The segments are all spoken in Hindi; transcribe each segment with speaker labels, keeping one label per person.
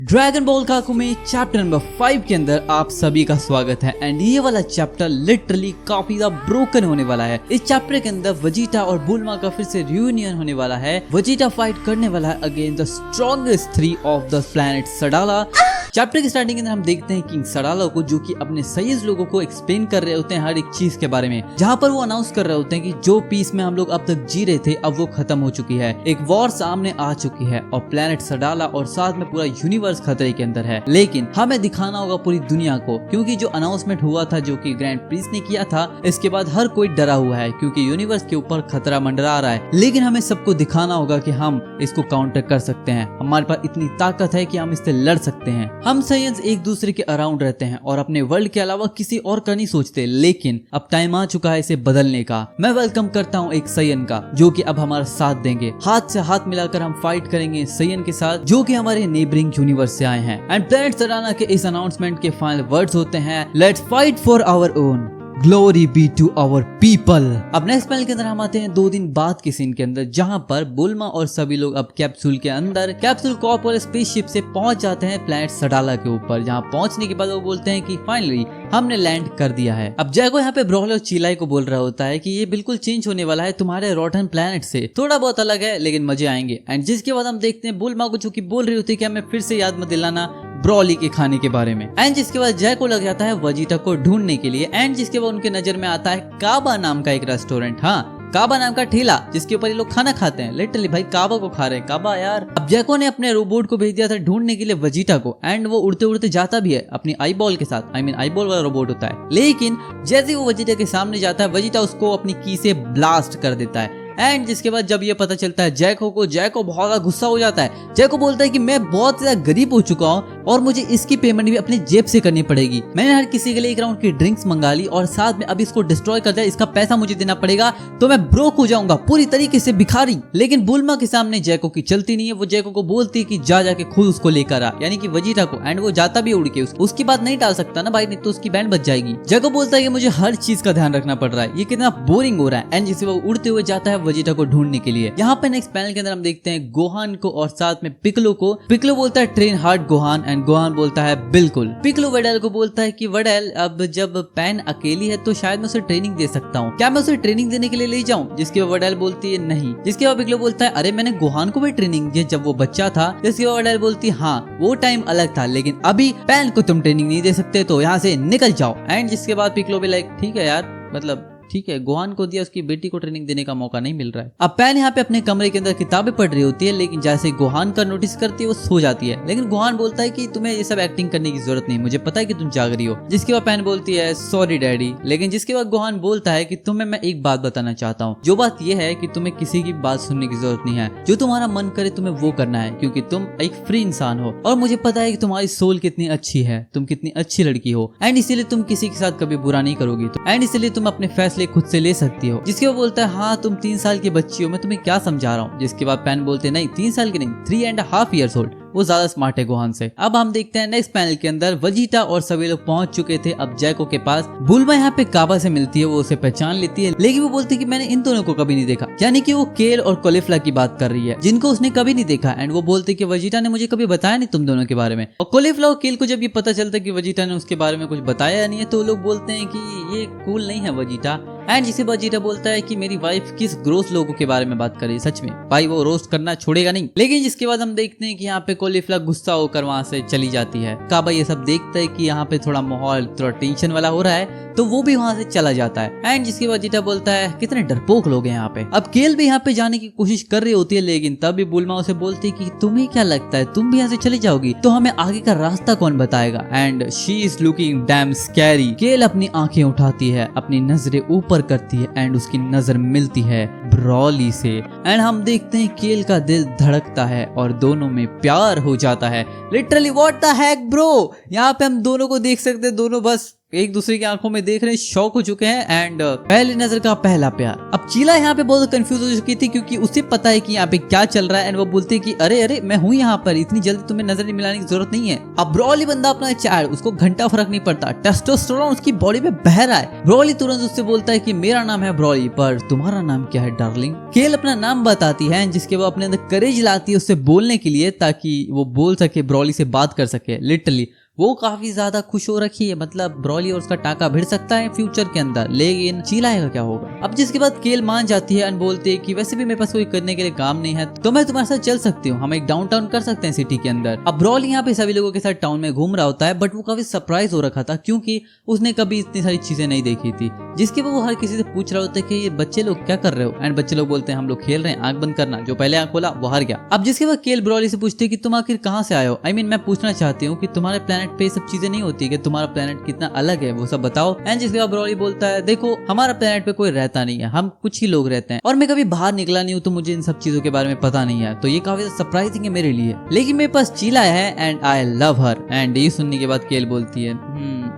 Speaker 1: ड्रैगन बॉल काकू में चैप्टर नंबर 5 के अंदर आप सभी का स्वागत है। एंड ये वाला चैप्टर लिटरली काफी ज्यादा ब्रोकन होने वाला है। इस चैप्टर के अंदर वजीटा और बुल्मा का फिर से रियूनियन होने वाला है। वजीटा फाइट करने वाला है against the strongest 3 of the planet सडाला। चैप्टर की स्टार्टिंग के अंदर हम देखते हैं किंग सडाला को, जो कि अपने सही लोगों को एक्सप्लेन कर रहे होते हैं हर एक चीज के बारे में, जहाँ पर वो अनाउंस कर रहे होते हैं कि जो पीस में हम लोग अब तक जी रहे थे अब वो खत्म हो चुकी है। एक वॉर सामने आ चुकी है और प्लैनेट सडाला और साथ में पूरा यूनिवर्स खतरे के अंदर है। लेकिन हमें दिखाना होगा पूरी दुनिया को, क्योंकि जो अनाउंसमेंट हुआ था जो कि ग्रैंड प्रिंस ने किया था, इसके बाद हर कोई डरा हुआ है क्योंकि यूनिवर्स के ऊपर खतरा मंडरा रहा है। लेकिन हमें सबको दिखाना होगा कि हम इसको काउंटर कर सकते हैं, हमारे पास इतनी ताकत है कि हम इससे लड़ सकते हैं। हम साइंस एक दूसरे के अराउंड रहते हैं और अपने वर्ल्ड के अलावा किसी और का नहीं सोचते, लेकिन अब टाइम आ चुका है इसे बदलने का। मैं वेलकम करता हूँ एक सयन का, जो कि अब हमारा साथ देंगे। हाथ से हाथ मिलाकर हम फाइट करेंगे सयन के साथ, जो कि हमारे नेबरिंग यूनिवर्स से आए हैं। एंड प्लैनेट सडाला के इस अनाउंसमेंट के फाइनल वर्ड्स होते हैं, let's fight for our own, glory be to our people. अब नेक्स्ट पैनल के अंदर हम आते हैं 2 दिन बाद के सीन के अंदर, जहां पर बुल्मा और सभी लोग अब कैप्सूल के अंदर कैप्सूल कॉर्प और स्पेसशिप से पहुंच जाते हैं प्लैनेट सडाला के ऊपर। जहां पहुंचने के बाद वो बोलते हैं कि फाइनली हमने लैंड कर दिया है। अब जैको यहाँ पे ब्रॉल और चिलाई को बोल रहा होता है कि ये बिल्कुल चेंज होने वाला है तुम्हारे रॉटन प्लैनेट से, थोड़ा बहुत अलग है लेकिन मजे आएंगे। एंड जिसके बाद हम देखते हैं बुल्मा को, जो कि बोल रही होती है कि हमें फिर से याद मत दिलाना ब्रॉली के खाने के बारे में। एंड जिसके बाद जैको लग जाता है वजीटा को ढूंढने के लिए। एंड जिसके बाद उनके नजर में आता है काबा नाम का एक रेस्टोरेंट, हाँ काबा नाम का ठेला, जिसके ऊपर ये लोग खाना खाते हैं। लिटरली भाई काबा को खा रहे हैं, काबा यार। अब जैको ने अपने रोबोट को भेज दिया था ढूंढने के लिए वजीटा को, एंड वो उड़ते उड़ते जाता भी है अपनी आई बॉल के साथ। आई मीन आई बॉल वाला रोबोट होता है। लेकिन जैसे वो वजीटा के सामने जाता है, वजीटा उसको अपनी की से ब्लास्ट कर देता है। एंड जिसके बाद जब ये पता चलता है जैको को, जैको बहुत ज्यादा गुस्सा हो जाता है। जैको बोलता है कि मैं बहुत ज्यादा गरीब हो चुका हूँ और मुझे इसकी पेमेंट भी अपनी जेब से करनी पड़ेगी। मैंने हर किसी के लिए 1 राउंड की ड्रिंक्स मंगा ली और साथ में अब इसको डिस्ट्रॉय कर दिया, इसका पैसा मुझे देना पड़ेगा, तो मैं ब्रोक हो जाऊंगा, पूरी तरीके से भिखारी। लेकिन बुल्मा के सामने जैको की चलती नहीं है। वो जैको को बोलती है कि जाके खुद उसको लेकर आ, यानी कि वजीटा को। एंड वो जाता भी उड़ के, उसकी बात नहीं टाल सकता ना भाई, नहीं तो उसकी बैंड बच जाएगी। जैको बोलता है कि मुझे हर चीज का ध्यान रखना पड़ रहा है, ये कितना बोरिंग हो रहा है। एंड जिससे वो उड़ते हुए जाता है वजीटा को ढूंढने के लिए। यहाँ पे नेक्स्ट पैनल के अंदर हम देखते हैं गोहान को और साथ में पिकलो को। पिकलो बोलता है train hard Gohan, and Gohan बोलता है बिल्कुल। पिकलो वडेल को बोलता है कि वडेल अब जब पैन अकेली है तो शायद मैं उसे ट्रेनिंग दे सकता हूँ, क्या मैं उसे ट्रेनिंग देने के लिए ले जाऊँ? जिसके बाद वडेल बोलती है नहीं। जिसके बाद पिकलो बोलता है अरे मैंने गोहान को भी ट्रेनिंग दी जब वो बच्चा था। जिसके बाद वडेल बोलती है हाँ वो टाइम अलग था, लेकिन अभी पैन को तुम ट्रेनिंग नहीं दे सकते, तो यहाँ से निकल जाओ। एंड जिसके बाद पिकलो भी लाइक ठीक है यार, मतलब ठीक है, गोहान को दिया, उसकी बेटी को ट्रेनिंग देने का मौका नहीं मिल रहा है। अब पैन यहाँ पे अपने कमरे के अंदर किताबें पढ़ रही होती है, लेकिन जैसे गोहान का नोटिस करती है वो सो जाती है। लेकिन गोहान बोलता है कि तुम्हें ये सब एक्टिंग करने की जरूरत नहीं, मुझे पता है कि तुम जाग रही हो। जिसके बाद पैन बोलती है सॉरी डैडी। लेकिन जिसके बाद गोहान बोलता है कि तुम्हें मैं एक बात बताना चाहता हूँ, जो बात यह है कि तुम्हें किसी की बात सुनने की जरूरत नहीं है, जो तुम्हारा मन करे तुम्हें वो करना है, क्योंकि तुम एक फ्री इंसान हो और मुझे पता है कि तुम्हारी सोल कितनी अच्छी है, तुम कितनी अच्छी लड़की हो। एंड इसीलिए तुम किसी के साथ कभी बुरा नहीं करोगी, एंड इसीलिए तुम अपने फैसले खुद से ले सकती हो। जिसके बाद बोलता है हाँ तुम 3 साल की बच्ची हो, मैं तुम्हें क्या समझा रहा हूँ। जिसके बाद पैन बोलते नहीं 3 साल की नहीं, 3.5 years old, वो ज्यादा स्मार्ट है गोहान से। अब हम देखते हैं नेक्स्ट पैनल के अंदर वजीटा और सभी लोग पहुंच चुके थे अब जैको के पास। बुल्मा यहाँ पे काबा से मिलती है, वो उसे पहचान लेती है, लेकिन वो बोलती है कि मैंने इन दोनों को कभी नहीं देखा, यानी कि वो केल और कोलिफ्ला की बात कर रही है, जिनको उसने कभी नहीं देखा। एंड वो बोलती है कि वजीटा ने मुझे कभी बताया नहीं तुम दोनों के बारे में। और कोलिफ्ला और केल को जब ये पता चलता है कि वजीटा ने उसके बारे में कुछ बताया नहीं है, तो लोग बोलते हैं कि ये कूल नहीं है वजीटा। एंड जिसे वजीटा बोलता है कि मेरी वाइफ किस ग्रोस लोगों के बारे में बात कर रही है, सच में भाई वो रोस्ट करना छोड़ेगा नहीं। लेकिन जिसके बाद हम देखते हैं कि यहाँ पे कोलिफ्ला गुस्सा होकर वहां से चली जाती है। काबा ये सब देखता है कि यहाँ पे थोड़ा माहौल थोड़ा टेंशन वाला हो रहा है, तो वो भी वहां से चला जाता है। एंड जिसके बाद वजीटा बोलता है कितने डरपोक लोग हैं यहाँ पे। अब केल भी यहाँ पे जाने की कोशिश कर रही होती है, लेकिन तब भी बुल्मा उसे बोलती है कि तुम्हें क्या लगता है तुम भी यहाँ से चली जाओगी तो हमें आगे का रास्ता कौन बताएगा। And she is looking dam scary. केल अपनी आंखें उठाती है, अपनी नजरें ऊपर करती है, एंड उसकी नजर मिलती है ब्रॉली से। एंड हम देखते हैं केल का दिल धड़कता है और दोनों में प्यार हो जाता है। Literally what the heck bro, यहाँ पे हम दोनों को देख सकते हैं, दोनों बस एक दूसरे की आंखों में देख रहे हैं, शौक हो चुके हैं। एंड पहली नजर का पहला प्यार। अब चीला यहाँ पे बहुत कंफ्यूज हो चुकी थी, क्योंकि उसे पता है कि यहाँ पे क्या चल रहा है। एंड वो बोलती है कि अरे अरे मैं हूँ यहाँ पर, इतनी जल्दी तुम्हें नजर नहीं मिलाने की जरूरत नहीं है। अब ब्रॉली बंदा अपना चार, उसको घंटा फर्क नहीं पड़ता, टेस्टोस्टेरोन उसकी बॉडी में बह रहा है। ब्रॉली तुरंत उससे बोलता है कि मेरा नाम है ब्रॉली, पर तुम्हारा नाम क्या है डार्लिंग। केल अपना नाम बताती है जिसके वो अपने अंदर करेज लाती है उससे बोलने के लिए ताकि वो बोल सके, ब्रॉली से बात कर सके। लिटरली वो काफी ज्यादा खुश हो रखी है, मतलब ब्रॉली और उसका टाका भिड़ सकता है फ्यूचर के अंदर, लेकिन चिल्लाएगा क्या होगा। अब जिसके बाद केल मान जाती है एंड बोलती है कि वैसे भी मेरे पास कोई करने के लिए काम नहीं है तो मैं तुम्हारे साथ चल सकती हूँ, हम एक डाउनटाउन कर सकते हैं सिटी के अंदर। अब ब्रॉली यहाँ पे सभी लोगों के साथ टाउन में घूम रहा होता है, बट वो काफी सरप्राइज हो रखा था क्योंकि उसने कभी इतनी सारी चीजें नहीं देखी थी। जिसके वो हर किसी से पूछ रहा होता है कि ये बच्चे लोग क्या कर रहे हो, एंड बच्चे लोग बोलते हैं हम लोग खेल रहे हैं, आंख बंद करना। जो पहले आंख खोला वो हार गया। अब जिसके बाद केल ब्रॉली से पूछती है कि तुम आखिर कहाँ से आए हो, आई मीन मैं पूछना चाहती हूँ कि तुम्हारे प्लेनेट पे सब चीजें नहीं होती कि तुम्हारा प्लेनेट कितना अलग है, वो सब बताओ। एंड जिसके बाद ब्रॉली बोलता है देखो हमारा प्लेनेट पे कोई रहता नहीं है, हम कुछ ही लोग रहते हैं और मैं कभी बाहर निकला नहीं हूँ तो मुझे इन सब चीजों के बारे में पता नहीं है, तो ये काफी सरप्राइजिंग है मेरे लिए, लेकिन मेरे पास चीला है and I love her. And ये सुनने के बाद केल बोलती है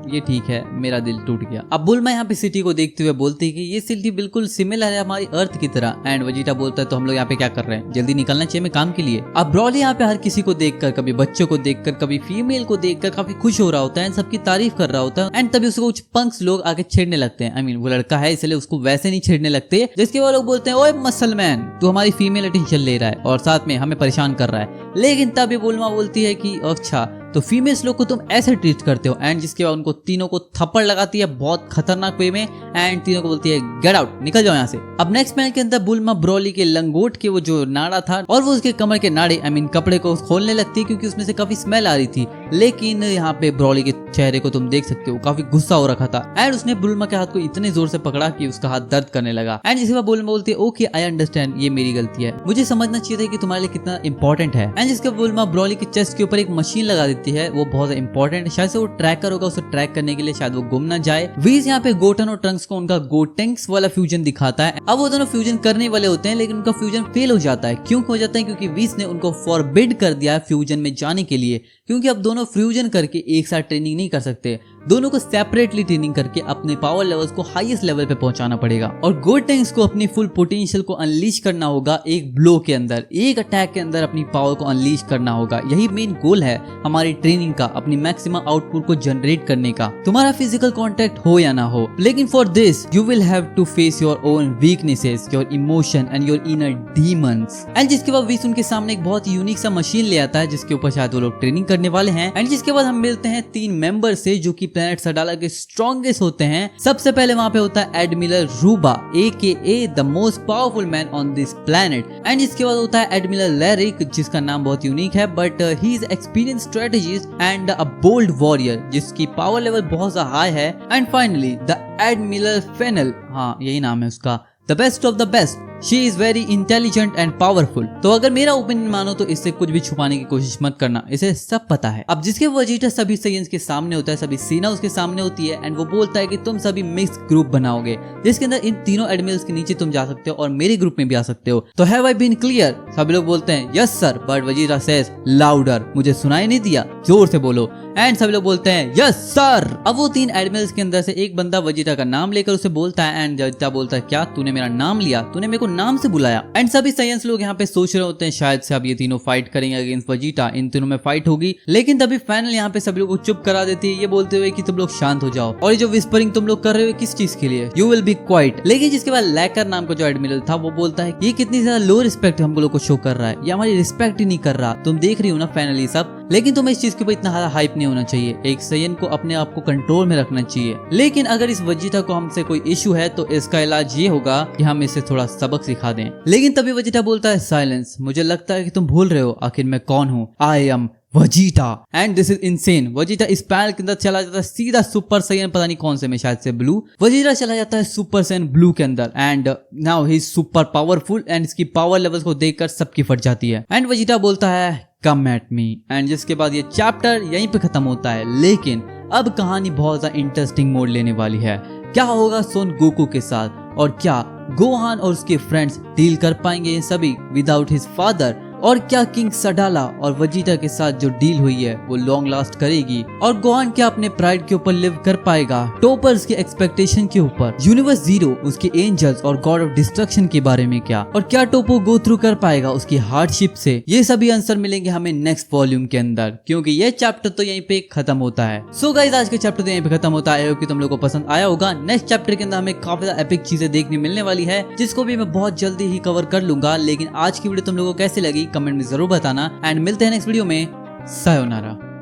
Speaker 1: ये ठीक है, मेरा दिल टूट गया। अब बुल्मा यहाँ पे सिटी को देखते हुए बोलती है कि ये सिटी बिल्कुल सिमिलर है हमारी अर्थ की तरह। एंड वेजिटा बोलता है तो हम लोग यहाँ पे क्या कर रहे हैं, जल्दी निकलना चाहिए मैं काम के लिए। अब ब्रॉली यहाँ पे हर किसी को देखकर, कभी बच्चों को देखकर, कभी फीमेल को देखकर काफी खुश हो रहा होता है, सबकी तारीफ कर रहा होता है। एंड तभी उसको कुछ पंक्स लोग आगे छेड़ने लगते हैं, आई मीन वो लड़का है इसलिए उसको वैसे नहीं छेड़ने लगते, जिसके वो लोग बोलते हैं ओए मसल मैन तू हमारी फीमेल अटेंशन ले रहा है और साथ में हमें परेशान कर रहा है। लेकिन तभी बुल्मा बोलती है कि अच्छा तो फीमेल्स लोग को तुम ऐसे ट्रीट करते हो। एंड जिसके बाद उनको तीनों को थप्पड़ लगाती है बहुत खतरनाक वे में एंड तीनों को बोलती है गेट आउट, निकल जाओ यहाँ से। अब नेक्स्ट पैनल के अंदर बुल्मा ब्रॉली के लंगोट के वो जो नाड़ा था और वो उसके कमर के नाड़े आई मीन कपड़े को खोलने लगती है क्योंकि उसमें से काफी स्मेल आ रही थी। लेकिन यहाँ पे ब्रॉली के चेहरे को तुम देख सकते हो काफी गुस्सा हो रखा था एंड उसने बुल्मा के हाथ को इतने जोर से पकड़ा कि उसका हाथ दर्द करने लगा। एंड जिसके बाद बुल्मा बोलती है ओके आई अंडरस्टैंड, ये मेरी गलती है, मुझे समझना चाहिए था कि तुम्हारे लिए कितना इंपॉर्टेंट है। एंड जिसके बुल्मा ब्रॉली के चेस्ट के ऊपर एक मशीन लगा देती है, वो बहुत इंपॉर्टेंट, शायद से वो ट्रैकर होगा, उसे ट्रैक करने के लिए शायद वो गुम ना जाए। वीज यहाँ पे गोटन और ट्रंक्स को उनका गोटेंक्स वाला फ्यूजन दिखाता है। अब वो दोनों फ्यूजन करने वाले होते हैं लेकिन उनका फ्यूजन फेल हो जाता है। क्यों हो जाता है, क्योंकि वीज ने उनको फॉरबिड कर दिया फ्यूजन में जाने के लिए, क्योंकि अब दोनों फ्यूजन करके एक साथ ट्रेनिंग नहीं कर सकते, दोनों को सेपरेटली ट्रेनिंग करके अपने पावर लेवल्स को हाईएस्ट लेवल पे पहुंचाना पड़ेगा। और गोटेंक्स को अपनी फुल पोटेंशियल को अनलीश करना होगा एक ब्लो के अंदर, एक अटैक के अंदर अपनी पावर को अनलीश करना होगा। यही मेन गोल है हमारी ट्रेनिंग का, अपनी मैक्सिमम आउटपुट को जनरेट करने का, तुम्हारा फिजिकल कांटेक्ट हो या ना हो। लेकिन for this you will have to face your own weaknesses, your emotion and your inner demons. And जिसके बाद विस उनके सामने एक बहुत यूनिक सा मशीन ले आता है जिसके ऊपर शायद वो लोग ट्रेनिंग करने वाले हैं। एंड जिसके बाद हम मिलते हैं 3 मेंबर से जो कि प्लेनेट सडाला के स्ट्रॉन्गेस्ट होते हैं। सबसे पहले वहां पे होता है admiral रूबा AKA the most powerful man on this planet. And इसके बाद होता है एडमिरल लैरिक जिसका नाम बहुत यूनिक है, but he is experience strategist and a bold warrior जिसकी पावर लेवल बहुत ज्यादा हाई है। And finally the admiral fennel, हाँ यही नाम है उसका, the best of the best, she is very intelligent and powerful. तो अगर मेरा ओपिनियन मानो तो इससे कुछ भी छुपाने की कोशिश मत करना, इसे सब पता है। अब जिसके वेजिटा सभी साइंस के सामने होता है, सभी सेना उसके सामने होती है एंड वो बोलता है कि तुम सभी मिक्स ग्रुप बनाओगे जिसके अंदर इन तीनों एडमिरल्स के नीचे तुम जा सकते हो और मेरे ग्रुप में भी आ सकते हो। तो हैव आई बीन क्लियर? सभी लोग बोलते हैं yes sir, but Vegeta says louder, मुझे सुनाई नहीं दिया, जोर से बोलो। एंड सभी लोग बोलते हैं यस सर। अब वो 3 एडमिरल्स के अंदर से एक बंदा वेजिटा का नाम लेकर उसे बोलता है एंड वेजिटा बोलता है क्या तूने मेरा नाम लिया, तूने मेरे को नाम से बुलाया। एंड सभी साइंस लोग यहाँ पे सोच रहे होते हैं शायद से अब ये तीनों फाइट करेंगे अगेंस्ट वेजिटा, इन तीनों में फाइट होगी। लेकिन तभी फाइनल यहाँ पे सभी लोग को चुप करा देती है ये बोलते हुए कि तुम लोग शांत हो जाओ, और ये जो विस्परिंग तुम लोग कर रहे हो किस चीज के लिए, यू विल बी क्वाइट। लेकिन जिसके बाद लैकर नाम का जो एडमिरल था वो बोलता है ये कितनी ज्यादा लो रिस्पेक्ट हम लोग को शो कर रहा है, ये हमारी रिस्पेक्ट ही नहीं कर रहा, तुम देख रही हो ना फाइनली सब। लेकिन तुम्हें इस चीज के ऊपर इतना ज्यादा हाइप नहीं होना चाहिए, एक सयन को अपने आप को कंट्रोल में रखना चाहिए। लेकिन अगर इस वेजिटा को हमसे कोई इशू है तो इसका इलाज ये होगा कि हम इसे थोड़ा सबक सिखा दें। लेकिन तभी वेजिटा बोलता है साइलेंस, मुझे लगता है कि तुम भूल रहे हो आखिर मैं कौन हूँ, I am Vegeta and this is insane. Vegeta इस पैनल के अंदर चला जाता है सीधा सुपर सैयन, पता नहीं कौन से में, शायद से ब्लू। वेजिटा चला जाता है सुपर सैयन ब्लू के अंदर and now he is super powerful and इसकी पावर लेवल्स को देखकर सबकी फट जाती है। एंड वेजिटा बोलता है कम एट मी। एंड जिसके बाद ये चैप्टर यहीं पे खत्म होता है। लेकिन अब कहानी बहुत ज्यादा इंटरेस्टिंग मोड़ लेने वाली है। क्या होगा सोन गोकू के साथ और क्या गोहान और उसके फ्रेंड्स डील कर पाएंगे ये सभी विदाउट हिज फादर, और क्या किंग सडाला और वजीटा के साथ जो डील हुई है वो लॉन्ग लास्ट करेगी, और गोहान क्या अपने प्राइड के ऊपर लिव कर पाएगा टॉपर्स के एक्सपेक्टेशन के ऊपर, यूनिवर्स जीरो उसके एंजल्स और गॉड ऑफ डिस्ट्रक्शन के बारे में क्या, और क्या टोपो गो थ्रू कर पाएगा उसकी हार्डशिप से, ये सभी आंसर मिलेंगे हमें नेक्स्ट वॉल्यूम के अंदर, क्योंकि ये चैप्टर तो यहीं पे खत्म होता है। सो गाइस आज के चैप्टर तो यहीं पे खत्म होता है, कि तुम लोगों को पसंद आया होगा। नेक्स्ट चैप्टर के अंदर हमें काफी ज्यादा एपिक चीजें देखने मिलने वाली है, जिसको भी मैं बहुत जल्दी ही कवर कर लूंगा। लेकिन आज की वीडियो तुम लोगों को कैसी लगी कमेंट में जरूर बताना, एंड मिलते हैं नेक्स्ट वीडियो में। सायोनारा।